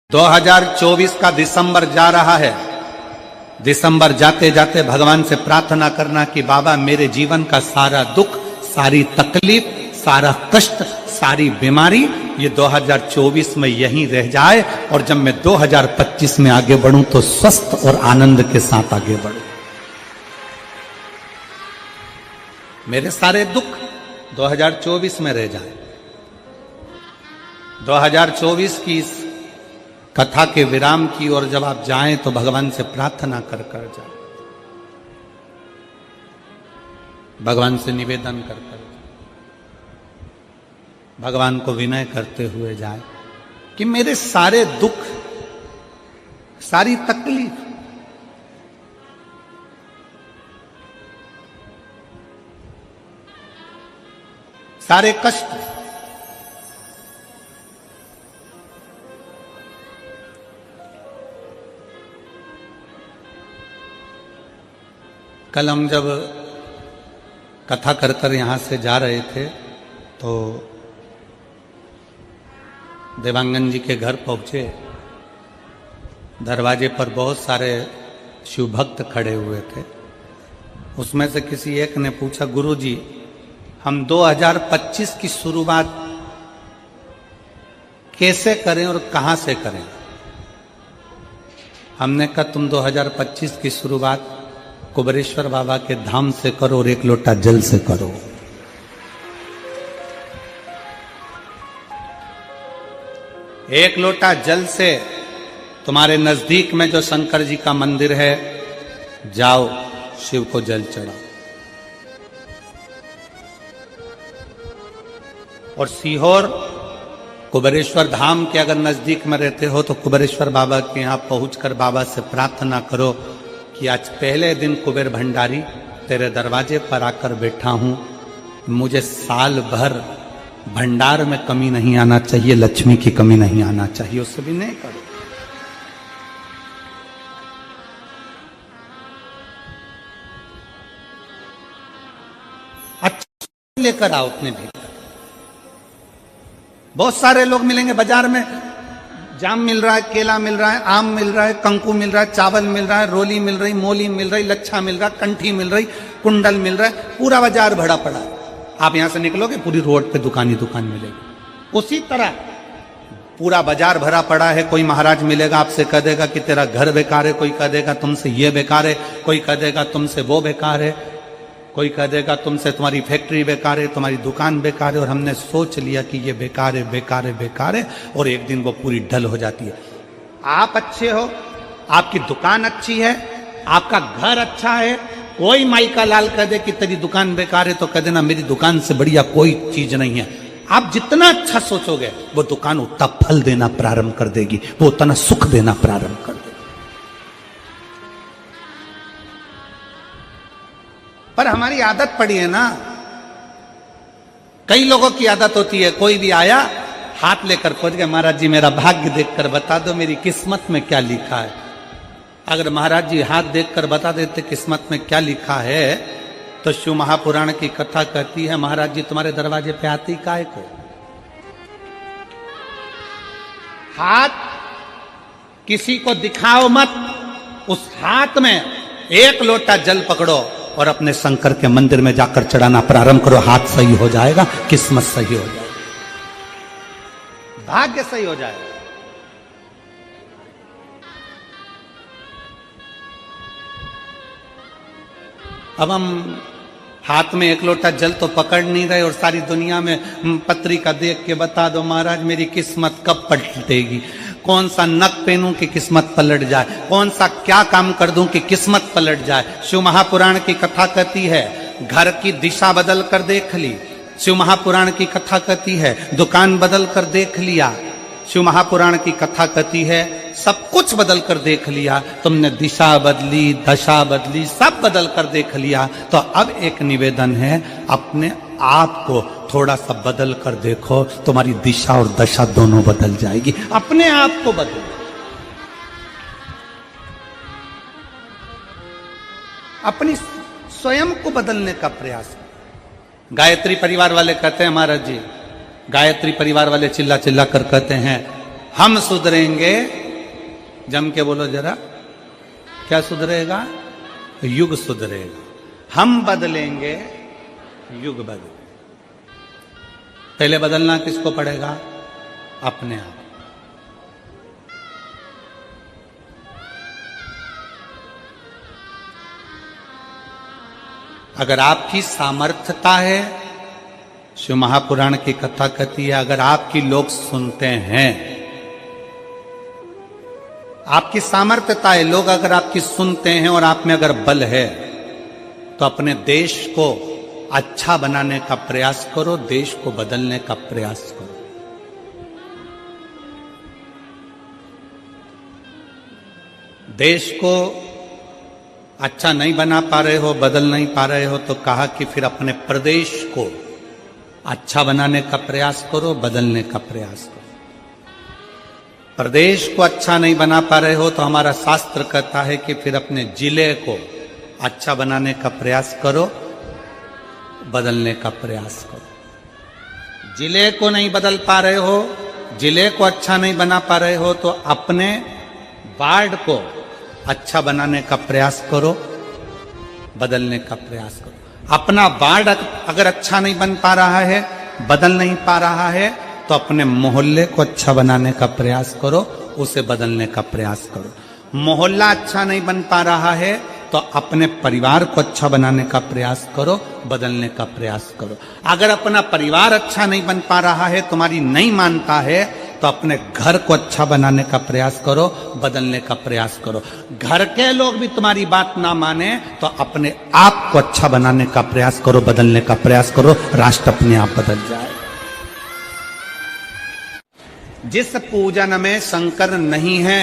2024 का दिसंबर जा रहा है। दिसंबर जाते जाते भगवान से प्रार्थना करना कि बाबा मेरे जीवन का सारा दुख, सारी तकलीफ, सारा कष्ट, सारी बीमारी ये 2024 में यहीं रह जाए और जब मैं 2025 में आगे बढ़ूं तो स्वस्थ और आनंद के साथ आगे बढ़ूं। मेरे सारे दुख 2024 में रह जाए। 2024 की इस कथा के विराम की ओर जब आप जाएं तो भगवान से प्रार्थना कर कर जाए, भगवान से निवेदन कर कर जाए, भगवान को विनय करते हुए जाए कि मेरे सारे दुख, सारी तकलीफ, सारे कष्ट कल हम जब कथा कर कर यहाँ से जा रहे थे तो देवांगन जी के घर पहुँचे। दरवाजे पर बहुत सारे शिव भक्त खड़े हुए थे। उसमें से किसी एक ने पूछा, गुरुजी हम 2025 की शुरुआत कैसे करें और कहाँ से करें? हमने कहा तुम 2025 की शुरुआत कुबेरेश्वर बाबा के धाम से करो और एक लोटा जल से करो। एक लोटा जल से तुम्हारे नजदीक में जो शंकर जी का मंदिर है, जाओ शिव को जल चढ़ाओ। और सीहोर कुबेरेश्वर धाम के अगर नजदीक में रहते हो तो कुबेरेश्वर बाबा के यहां पहुंचकर बाबा से प्रार्थना करो कि आज पहले दिन कुबेर भंडारी तेरे दरवाजे पर आकर बैठा हूं, मुझे साल भर भंडार में कमी नहीं आना चाहिए, लक्ष्मी की कमी नहीं आना चाहिए। उससे भी नहीं करो। अच्छा लेकर आओ अपने भीतर। बहुत सारे लोग मिलेंगे बाजार में, जाम मिल रहा है, केला मिल रहा है, आम मिल रहा है, कंकु मिल रहा है, चावल मिल रहा है, रोली मिल रही, मोली मिल रही, लच्छा मिल रहा, कंठी मिल रही, कुंडल मिल रहा है, पूरा बाजार भरा पड़ा है। आप यहां से निकलोगे पूरी रोड पे दुकान ही दुकान मिलेगी। उसी तरह पूरा बाजार भरा पड़ा है। कोई महाराज मिलेगा आपसे कह देगा कि तेरा घर बेकार है, कोई कह देगा तुमसे ये बेकार है, कोई कह देगा तुमसे वो बेकार है, कोई कह देगा तुमसे तुम्हारी फैक्ट्री बेकार है, तुम्हारी दुकान बेकार है। और हमने सोच लिया कि ये बेकार है, बेकार है, बेकार है, और एक दिन वो पूरी ढल हो जाती है। आप अच्छे हो, आपकी दुकान अच्छी है, आपका घर अच्छा है, कोई माई का लाल कह दे कि तेरी दुकान बेकार है तो कह देना मेरी दुकान से बढ़िया कोई चीज नहीं है। आप जितना अच्छा सोचोगे वो दुकान उतना फल देना प्रारंभ कर देगी, वो उतना सुख देना प्रारंभ कर देगी। पर हमारी आदत पड़ी है ना, कई लोगों की आदत होती है, कोई भी आया हाथ लेकर पहुंच गया, महाराज जी मेरा भाग्य देखकर बता दो मेरी किस्मत में क्या लिखा है। अगर महाराज जी हाथ देखकर बता देते किस्मत में क्या लिखा है तो शिव महापुराण की कथा कहती है महाराज जी तुम्हारे दरवाजे पे आती काय को। हाथ किसी को दिखाओ मत, उस हाथ में एक लोटा जल पकड़ो और अपने शंकर के मंदिर में जाकर चढ़ाना प्रारंभ करो। हाथ सही हो जाएगा, किस्मत सही हो जाएगी, भाग्य सही हो जाएगा। अब हम हाथ में एक लोटा जल तो पकड़ नहीं रहे और सारी दुनिया में पत्रिका देख के बता दो महाराज मेरी किस्मत कब पलटेगी, कौन सा नक पहनूं कि किस्मत पलट जाए, कौन सा क्या काम कर दूं कि किस्मत पलट जाए। शिव महापुराण की कथा कहती है घर की दिशा बदल कर देख ली। शिव महापुराण की कथा कहती है दुकान बदल कर देख लिया। शिव महापुराण की कथा कहती है सब कुछ बदल कर देख लिया, तुमने दिशा बदली, दशा बदली, सब बदल कर देख लिया। तो अब एक निवेदन है अपने आप को थोड़ा सा बदल कर देखो, तुम्हारी दिशा और दशा दोनों बदल जाएगी। अपने आप को बदलो, अपनी स्वयं को बदलने का प्रयास। गायत्री परिवार वाले कहते हैं महाराज जी, गायत्री परिवार वाले चिल्ला चिल्ला कर कहते हैं हम सुधरेंगे, जम के बोलो जरा, क्या सुधरेगा? युग सुधरेगा। हम बदलेंगे, युग बदलेगा। पहले बदलना किसको पड़ेगा? अपने आप। अगर आपकी सामर्थ्यता है, शिव महापुराण की कथा कहती है, अगर आपकी लोग सुनते हैं, आपकी सामर्थ्यता है, लोग अगर आपकी सुनते हैं और आप में अगर बल है, तो अपने देश को अच्छा बनाने का प्रयास करो, देश को बदलने का प्रयास करो। देश को अच्छा नहीं बना पा रहे हो, बदल नहीं पा रहे हो, तो कहा कि फिर अपने प्रदेश को अच्छा बनाने का प्रयास करो, बदलने का प्रयास करो। प्रदेश को अच्छा नहीं बना पा रहे हो तो हमारा शास्त्र कहता है कि फिर अपने जिले को अच्छा बनाने का प्रयास करो, बदलने का प्रयास करो। जिले को नहीं बदल पा रहे हो, जिले को अच्छा नहीं बना पा रहे हो, तो अपने वार्ड को अच्छा बनाने का प्रयास करो, बदलने का प्रयास करो। अपना वार्ड अगर अच्छा नहीं बन पा रहा है, बदल नहीं पा रहा है, तो अपने मोहल्ले को अच्छा बनाने का प्रयास करो, उसे बदलने का प्रयास करो। मोहल्ला अच्छा नहीं बन पा रहा है तो अपने परिवार को अच्छा बनाने का प्रयास करो, बदलने का प्रयास करो। अगर अपना परिवार अच्छा नहीं बन पा रहा है, तुम्हारी नहीं मानता है, तो अपने घर को अच्छा बनाने का प्रयास करो, बदलने का प्रयास करो। घर के लोग भी तुम्हारी बात ना माने तो अपने आप को अच्छा बनाने का प्रयास करो, बदलने का प्रयास करो, राष्ट्र अपने आप बदल जाए। जिस पूजन में शंकर नहीं है,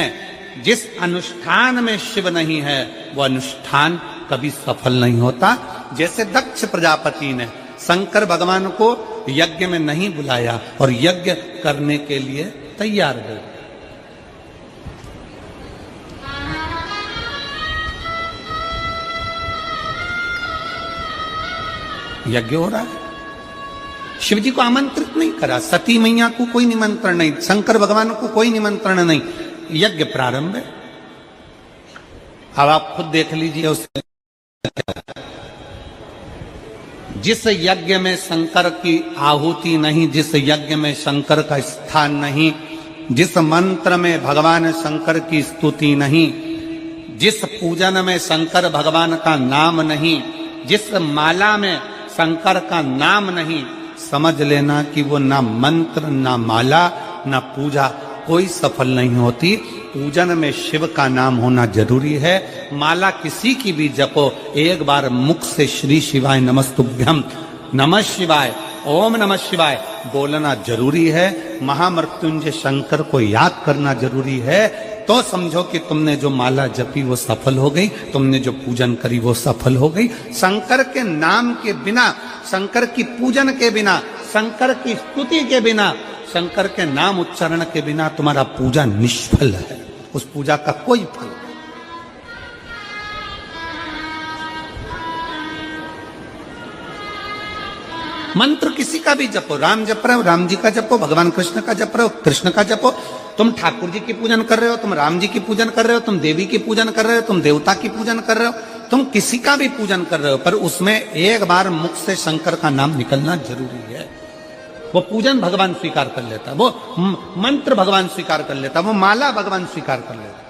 जिस अनुष्ठान में शिव नहीं है, वो अनुष्ठान कभी सफल नहीं होता। जैसे दक्ष प्रजापति ने शंकर भगवान को यज्ञ में नहीं बुलाया और यज्ञ करने के लिए तैयार हो गए। यज्ञ हो रहा है, शिव जी को आमंत्रित नहीं करा, सती मैया को कोई निमंत्रण नहीं, शंकर भगवान को कोई निमंत्रण नहीं, यज्ञ प्रारंभ है। अब आप खुद देख लीजिए उससे, जिस यज्ञ में शंकर की आहुति नहीं, जिस यज्ञ में शंकर का स्थान नहीं, जिस मंत्र में भगवान शंकर की स्तुति नहीं, जिस पूजन में शंकर भगवान का नाम नहीं, जिस माला में शंकर का नाम नहीं, समझ लेना कि वो ना मंत्र, ना माला, ना पूजा कोई सफल नहीं होती। पूजन में शिव का नाम होना जरूरी है। माला किसी की भी जपो, एक बार मुख से श्री शिवाय नमस्तुभ्यम, नमः शिवाय, ओम नमः शिवाय बोलना जरूरी है। महामृत्युंजय शंकर को याद करना जरूरी है, तो समझो कि तुमने जो माला जपी वो सफल हो गई, तुमने जो पूजन करी वो सफल हो गई। शंकर के नाम के बिना, शंकर की पूजन के बिना, शंकर की स्तुति के बिना, शंकर के नाम उच्चारण के बिना तुम्हारा पूजा निष्फल है, उस पूजा का कोई फल नहीं। मंत्र किसी का भी जपो, राम जप रहे हो राम जी का जपो, भगवान कृष्ण का जप रहे हो कृष्ण का जपो। तुम ठाकुर जी की पूजन कर रहे हो, तुम राम जी की पूजन कर रहे हो, तुम देवी की पूजन कर रहे हो, तुम देवता की पूजन कर रहे हो, तुम किसी का भी पूजन कर रहे हो, पर उसमें एक बार मुख से शंकर का नाम निकलना जरूरी है। वो पूजन भगवान स्वीकार कर लेता, वो मंत्र भगवान स्वीकार कर लेता, वो माला भगवान स्वीकार कर लेता।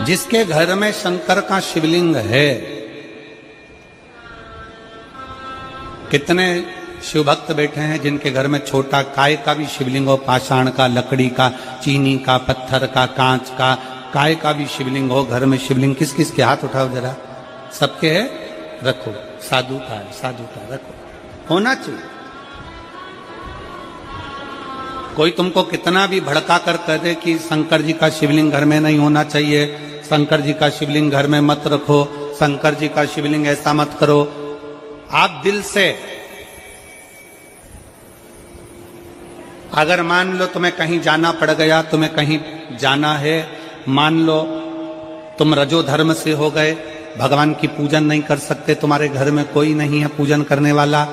जिसके घर में शंकर का शिवलिंग है, कितने शिव भक्त बैठे हैं जिनके घर में छोटा काय का भी शिवलिंग हो, पाषाण का, लकड़ी का, चीनी का, पत्थर का, कांच का, काय का भी शिवलिंग हो घर में। शिवलिंग किस किस के हाथ उठाओ जरा, सबके है, रखो। साधु का है, साधु का रखो, होना चाहिए। कोई तुमको कितना भी भड़का कर कह दे कि शंकर जी का शिवलिंग घर में नहीं होना चाहिए, शंकर जी का शिवलिंग घर में मत रखो, शंकर जी का शिवलिंग ऐसा मत करो, आप दिल से अगर मान लो तुम्हें कहीं जाना पड़ गया, तुम्हें कहीं जाना है, मान लो तुम रजो धर्म से हो गए, भगवान की पूजन नहीं कर सकते, तुम्हारे घर में कोई नहीं है पूजन करने वाला,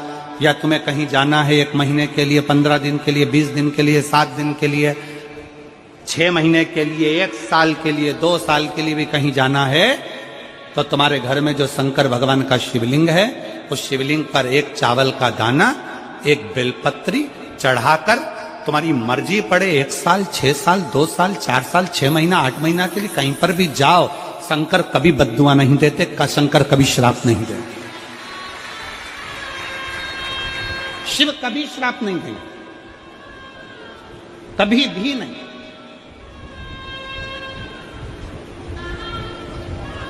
या तुम्हें कहीं जाना है 1 महीने के लिए, 15 दिन के लिए, 20 दिन के लिए, 7 दिन के लिए, 6 महीने के लिए, 1 साल के लिए, 2 साल के लिए भी कहीं जाना है, तो तुम्हारे घर में जो शंकर भगवान का शिवलिंग है, उस शिवलिंग पर 1 चावल का दाना, 1 बेलपत्री चढ़ाकर तुम्हारी मर्जी पड़े 1 साल, 6 साल, 2 साल, 4 साल, 6 महीना, 8 महीना के लिए कहीं पर भी जाओ, शंकर कभी बद्दुआ नहीं देते, शंकर कभी श्राप नहीं देते। शिव कभी श्राप नहीं देंगे, कभी भी नहीं।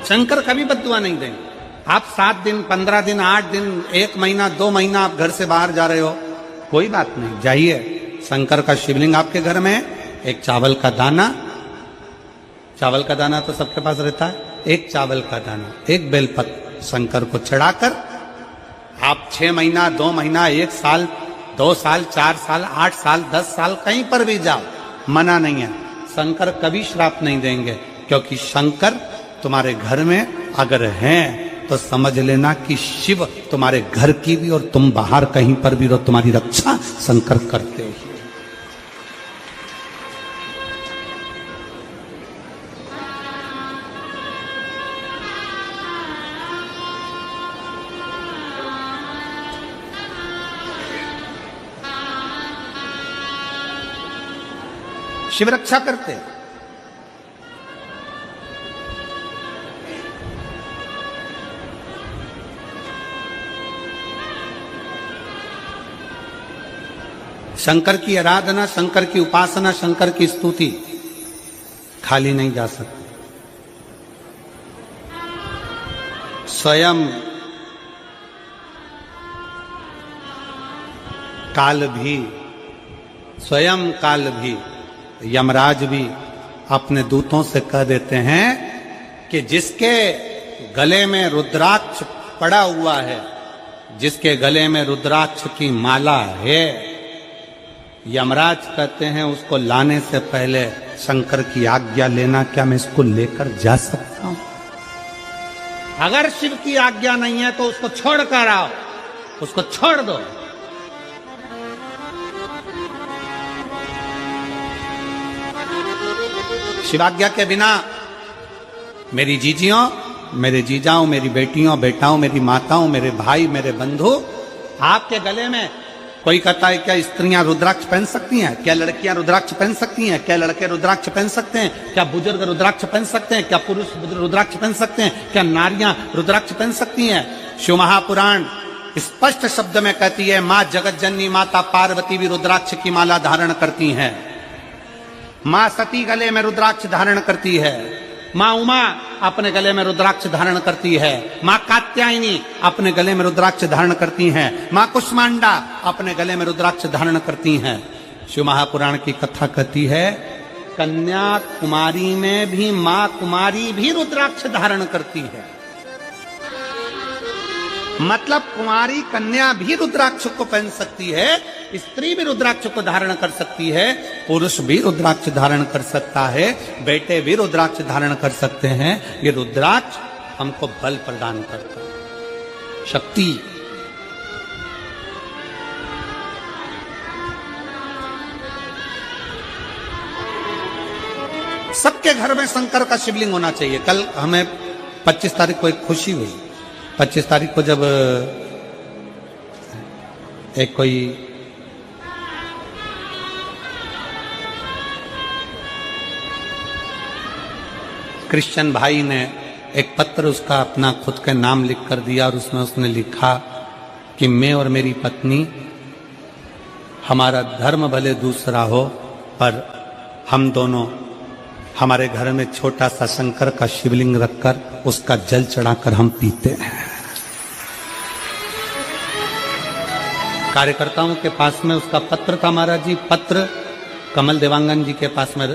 शंकर कभी बद्दुआ नहीं देंगे। आप 7 दिन, 15 दिन, 8 दिन, 1 महीना, 2 महीना आप घर से बाहर जा रहे हो, कोई बात नहीं, जाइए। शंकर का शिवलिंग आपके घर में है, 1 चावल का दाना, चावल का दाना तो सबके पास रहता है, 1 चावल का दाना, 1 बेलपत्र शंकर को चढ़ाकर आप 6 महीना, 2 महीना, 1 साल, 2 साल, 4 साल, 8 साल, 10 साल कहीं पर भी जाओ, मना नहीं है। शंकर कभी श्राप नहीं देंगे, क्योंकि शंकर तुम्हारे घर में अगर हैं तो समझ लेना कि शिव तुम्हारे घर की भी और तुम बाहर कहीं पर भी रहो, तुम्हारी रक्षा शंकर करते हैं। शिव रक्षा करते हैं। शंकर की आराधना, शंकर की उपासना, शंकर की स्तुति खाली नहीं जा सकती। स्वयं काल भी, स्वयं काल भी, यमराज भी अपने दूतों से कह देते हैं कि जिसके गले में रुद्राक्ष पड़ा हुआ है, जिसके गले में रुद्राक्ष की माला है, यमराज कहते हैं उसको लाने से पहले शंकर की आज्ञा लेना, क्या मैं इसको लेकर जा सकता हूं? अगर शिव की आज्ञा नहीं है तो उसको छोड़ कर आओ, उसको छोड़ दो। शिवाज्ञा के बिना मेरी जीजियों, मेरे जीजाओं, मेरी बेटियों, बेटाओं, मेरी माताओं, मेरे भाई, मेरे बंधु, आपके गले में कोई कहता है क्या स्त्रियां रुद्राक्ष पहन सकती हैं? क्या लड़कियां रुद्राक्ष पहन सकती हैं? क्या लड़के रुद्राक्ष पहन सकते हैं? क्या बुजुर्ग रुद्राक्ष पहन सकते हैं? क्या पुरुष रुद्राक्ष पहन सकते हैं? क्या नारियां रुद्राक्ष पहन सकती हैं? शिव महापुराण स्पष्ट शब्द में कहती है, मां जगत जननी माता पार्वती भी रुद्राक्ष की माला धारण करती हैं। मां सती गले में रुद्राक्ष धारण करती है। मां उमा अपने गले में रुद्राक्ष धारण करती है। मां कात्यायनी अपने गले में रुद्राक्ष धारण करती हैं। मां कुष्मांडा अपने गले में रुद्राक्ष धारण करती हैं। शिव महापुराण की कथा कहती है, कन्याकुमारी में भी मां कुमारी भी रुद्राक्ष धारण करती है। मतलब कुमारी कन्या भी रुद्राक्ष को पहन सकती है, स्त्री भी रुद्राक्ष को धारण कर सकती है, पुरुष भी रुद्राक्ष धारण कर सकता है, बेटे भी रुद्राक्ष धारण कर सकते हैं। ये रुद्राक्ष हमको बल प्रदान करता है, शक्ति। सबके घर में शंकर का शिवलिंग होना चाहिए। कल हमें 25 तारीख को एक खुशी हुई। 25 तारीख को जब एक कोई क्रिश्चियन भाई ने एक पत्र उसका अपना खुद का नाम लिख कर दिया और उसमें उसने लिखा कि मैं और मेरी पत्नी, हमारा धर्म भले दूसरा हो पर हम दोनों हमारे घर में छोटा सा शंकर का शिवलिंग रखकर उसका जल चढ़ाकर हम पीते हैं। कार्यकर्ताओं के पास में उसका पत्र था महाराज जी, पत्र कमल देवांगन जी के पास में